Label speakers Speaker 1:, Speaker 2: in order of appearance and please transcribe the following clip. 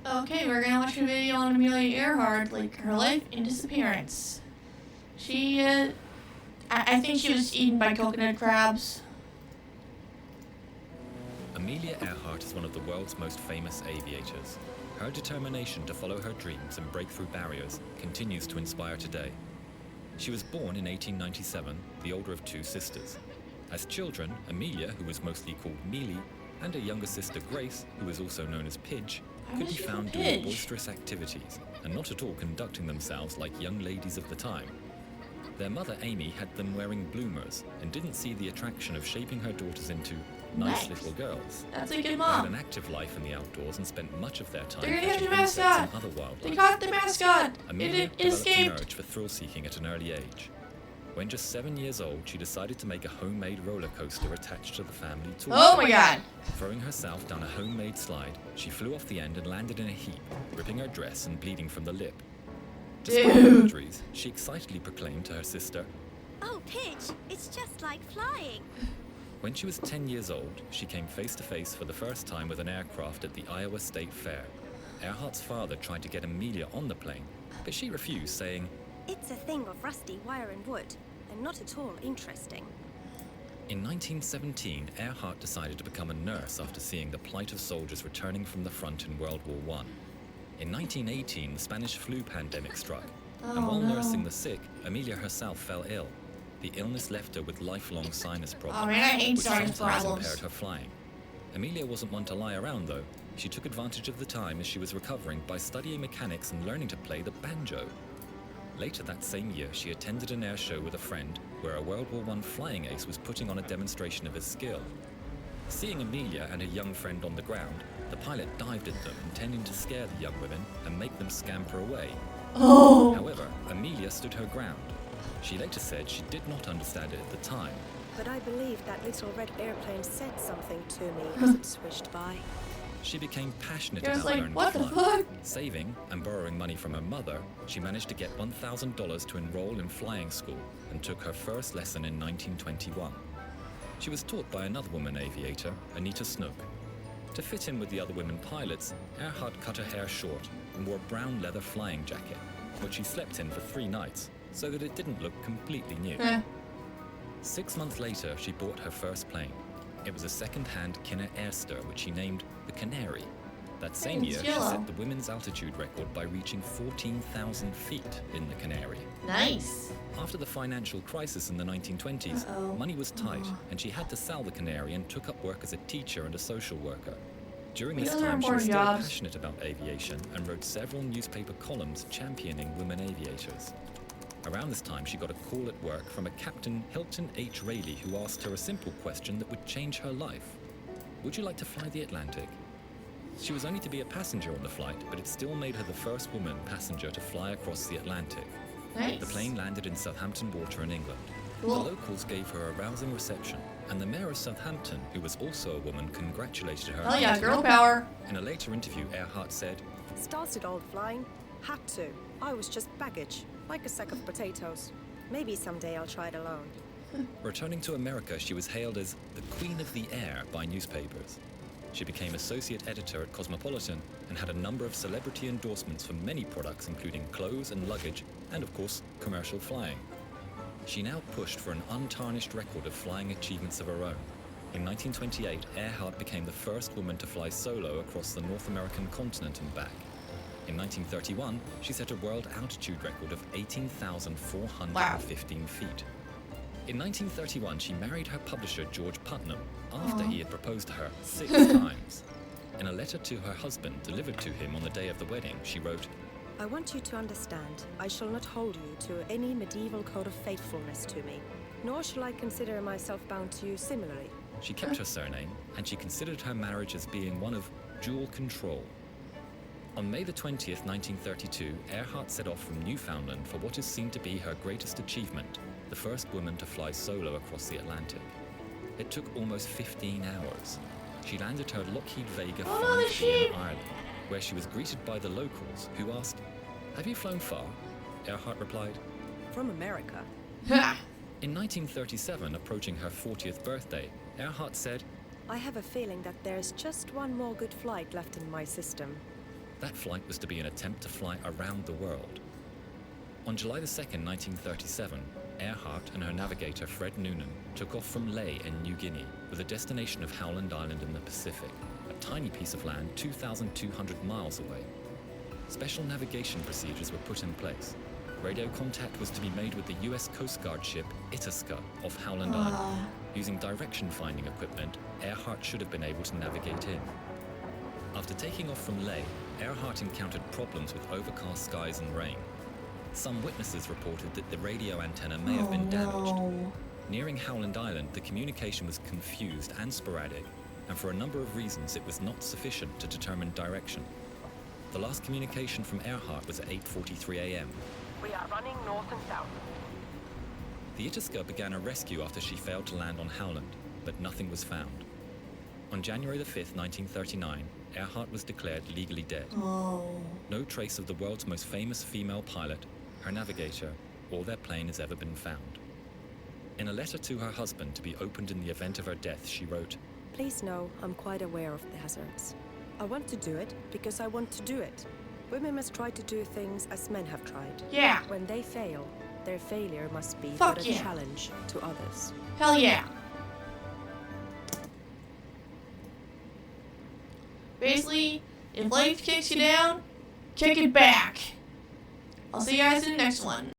Speaker 1: Okay, we're gonna watch a video on Amelia Earhart, like her life and disappearance. She, I think she was eaten by coconut crabs.
Speaker 2: Amelia Earhart is one of the world's most famous aviators. Her determination to follow her dreams and break through barriers continues to inspire today. She was born in 1897, the older of two sisters. As children, Amelia, who was mostly called Mealy, and her younger sister Grace, who was also known as Pidge, could be found doing boisterous activities and not at all conducting themselves like young ladies of the time. Their mother Amy had them wearing bloomers and didn't see the attraction of shaping her daughters into nice little girls.
Speaker 1: That's a good
Speaker 2: They
Speaker 1: mom.
Speaker 2: had an active life in the outdoors and spent much of their time
Speaker 1: They're gonna
Speaker 2: catching
Speaker 1: catch the
Speaker 2: insects
Speaker 1: mascot.
Speaker 2: and other wildlife.
Speaker 1: They caught the mascot.
Speaker 2: Amelia
Speaker 1: It
Speaker 2: developed
Speaker 1: escaped.
Speaker 2: an urge for thrill-seeking at an early age. When just 7 years old, she decided to make a homemade roller coaster attached to the family toy.
Speaker 1: Oh my god.
Speaker 2: Throwing herself down a homemade slide, she flew off the end and landed in a heap, ripping her dress and bleeding from the lip. Despite her
Speaker 1: Dude.
Speaker 2: injuries, she excitedly proclaimed to her sister,
Speaker 3: Oh, Pidge, it's just like flying.
Speaker 2: when she was 10 years old, she came face to face for the first time with an aircraft at the Iowa State Fair. Earhart's father tried to get Amelia on the plane, but she refused, saying,
Speaker 3: It's a thing of rusty wire and wood, and not at all interesting.
Speaker 2: In 1917, Earhart decided to become a nurse after seeing the plight of soldiers returning from the front in World War I. In 1918, the Spanish flu pandemic struck, and while nursing the sick, Amelia herself fell ill. The illness left her with lifelong sinus problems,
Speaker 1: Oh man, I hate
Speaker 2: which
Speaker 1: sinus
Speaker 2: sometimes
Speaker 1: problems.
Speaker 2: impaired her flying. Amelia wasn't one to lie around, though. She took advantage of the time as she was recovering by studying mechanics and learning to play the banjo. Later that same year, she attended an air show with a friend where a World War I flying ace was putting on a demonstration of his skill. Seeing Amelia and her young friend on the ground, the pilot dived at them, intending to scare the young women and make them scamper away.
Speaker 1: Oh.
Speaker 2: However, Amelia stood her ground. She later said she did not understand it at the time.
Speaker 4: But I believe that little red airplane said something to me as it swished by.
Speaker 2: She became passionate
Speaker 1: She was
Speaker 2: about
Speaker 1: like,
Speaker 2: learning
Speaker 1: what
Speaker 2: to
Speaker 1: the
Speaker 2: fly.
Speaker 1: fuck?
Speaker 2: Saving and borrowing money from her mother, she managed to get $1,000 to enroll in flying school and took her first lesson in 1921. She was taught by another woman aviator, Anita Snook. To fit in with the other women pilots, Earhart cut her hair short and wore a brown leather flying jacket, which she slept in for 3 nights, so that it didn't look completely new. 6 months later, she bought her first plane. It was a second-hand Kinner Airster, which she named the Canary. That same year, she
Speaker 1: yellow.
Speaker 2: set the women's altitude record by reaching 14,000 feet in the Canary.
Speaker 1: Nice.
Speaker 2: After the financial crisis in the 1920s,
Speaker 1: Uh-oh.
Speaker 2: money was tight, and she had to sell the Canary and took up work as a teacher and a social worker. During this
Speaker 1: Those are
Speaker 2: time, she was
Speaker 1: important
Speaker 2: still
Speaker 1: jobs.
Speaker 2: passionate about aviation and wrote several newspaper columns championing women aviators. Around this time, she got a call at work from a Captain Hilton H. Rayleigh who asked her a simple question that would change her life. Would you like to fly the Atlantic? She was only to be a passenger on the flight, but it still made her the first woman passenger to fly across the Atlantic.
Speaker 1: Nice.
Speaker 2: The plane landed in Southampton Water in England.
Speaker 1: Cool.
Speaker 2: The locals gave her a rousing reception, and the mayor of Southampton, who was also a woman, congratulated her.
Speaker 1: Oh yeah, girl power.
Speaker 2: In a later interview, Earhart said,
Speaker 4: Started old flying. Had to. I was just baggage, like a sack of potatoes. Maybe someday I'll try it alone.
Speaker 2: returning to America, she was hailed as the Queen of the Air by newspapers. She became associate editor at Cosmopolitan and had a number of celebrity endorsements for many products, including clothes and luggage, and of course, commercial flying. She now pushed for an untarnished record of flying achievements of her own. In 1928, Earhart became the first woman to fly solo across the North American continent and back. In 1931, she set a world altitude record of 18,415 feet. In 1931, she married her publisher George Putnam after he had proposed to her 6 times. In a letter to her husband delivered to him on the day of the wedding, she wrote,
Speaker 4: I want you to understand, I shall not hold you to any medieval code of faithfulness to me, nor shall I consider myself bound to you similarly.
Speaker 2: she kept her surname, and she considered her marriage as being one of dual control. On May the 20th, 1932, Earhart set off from Newfoundland for what is seen to be her greatest achievement, the first woman to fly solo across the Atlantic. It took almost 15 hours. She landed her Lockheed Vega
Speaker 1: Oh, no, the
Speaker 2: 5B
Speaker 1: sheep!
Speaker 2: in Ireland, where she was greeted by the locals, who asked, "Have you flown far?" Earhart replied,
Speaker 4: From America.
Speaker 1: Ha!
Speaker 2: In 1937, approaching her 40th birthday, Earhart said,
Speaker 4: I have a feeling that there's just one more good flight left in my system.
Speaker 2: That flight was to be an attempt to fly around the world. On July the 2nd, 1937, Earhart and her navigator Fred Noonan took off from Lae in New Guinea with a destination of Howland Island in the Pacific, a tiny piece of land 2,200 miles away. Special navigation procedures were put in place. Radio contact was to be made with the US Coast Guard ship Itasca off Howland Island. Using direction-finding equipment, Earhart should have been able to navigate in. After taking off from Lae, Earhart encountered problems with overcast skies and rain. Some witnesses reported that the radio antenna may have been damaged.
Speaker 1: No.
Speaker 2: Nearing Howland Island, the communication was confused and sporadic, and for a number of reasons it was not sufficient to determine direction. The last communication from Earhart was at 8:43 a.m.
Speaker 5: We are running north and south.
Speaker 2: The Itasca began a rescue after she failed to land on Howland, but nothing was found. On January the 5th, 1939, Earhart was declared legally dead.
Speaker 1: Oh.
Speaker 2: No trace of the world's most famous female pilot, her navigator, or their plane has ever been found. In a letter to her husband to be opened in the event of her death, she wrote,
Speaker 4: Please know I'm quite aware of the hazards. I want to do it because I want to do it. Women must try to do things as men have tried.
Speaker 1: Yeah.
Speaker 4: When they fail, their failure must be
Speaker 1: Fuck
Speaker 4: but a
Speaker 1: yeah.
Speaker 4: challenge to others.
Speaker 1: Hell yeah. Basically, if life kicks you down, kick it back. I'll see you guys in the next one.